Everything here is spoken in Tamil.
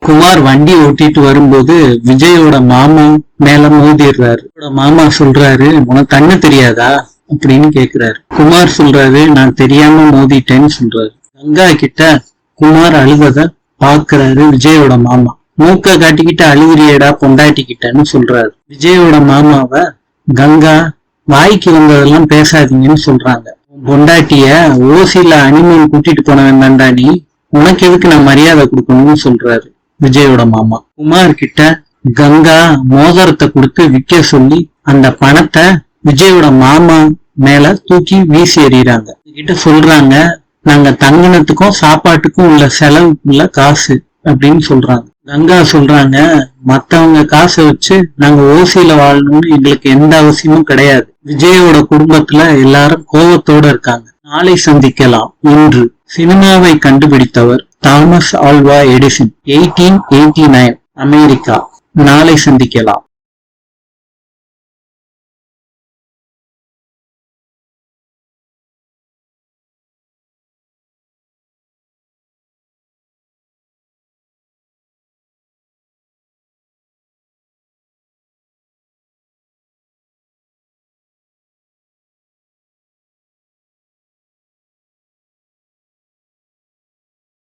குமார் வண்டி ஓட்டிட்டு வரும்போது விஜயோட மாமா மேல மோதிடுறாரு. மாமா சொல்றாரு, உனக்கு கண்ணு தெரியாதா அப்படின்னு கேக்குறாரு. குமார் சொல்றாரு, நான் தெரியாம மோதிட்டேன்னு சொல்றாரு. கங்கா கிட்ட குமார் அழுவத பாக்குறாரு விஜயோட மாமா. மூக்க காட்டிக்கிட்டு அழுகுறியடா பொண்டாட்டிக்கிட்டன்னு சொல்றாரு. விஜயோட மாமாவ கங்கா வாய்க்கு வந்ததெல்லாம் பேசாதீங்கன்னு சொல்றாங்க. பொண்டாட்டிய ஓசில அனிமன் கூட்டிட்டு போனவன் தான்டா நீ, உனக்கு எதுக்கு நான் மரியாதை கொடுக்கணும்னு சொல்றாரு விஜயோட மாமா. குமார் கிட்ட கங்கா மோதிரத்தை கொடுத்து விற்க சொல்லி அந்த பணத்தை விஜயோட மாமா மேல தூக்கி வீசி எறிறாங்க. கிட்ட சொல்றாங்க, நாங்க தங்கினத்துக்கும் சாப்பாட்டுக்கும் உள்ள செலவுக்குள்ள காசு அப்படின்னு சொல்றாங்க. கங்கா சொல்றாங்க, மத்தவங்க காசை வச்சு நாங்க ஓசியில வாழணும்னு எங்களுக்கு எந்த அவசியமும் கிடையாது. விஜயோட குடும்பத்துல எல்லாரும் கோபத்தோட இருக்காங்க. நாளை சந்திக்கலாம். இன்று சினிமாவை கண்டுபிடித்தவர் தாமஸ் ஆல்வா எடிசன், 1889, அமெரிக்கா. நாளை சந்திக்கலாம்.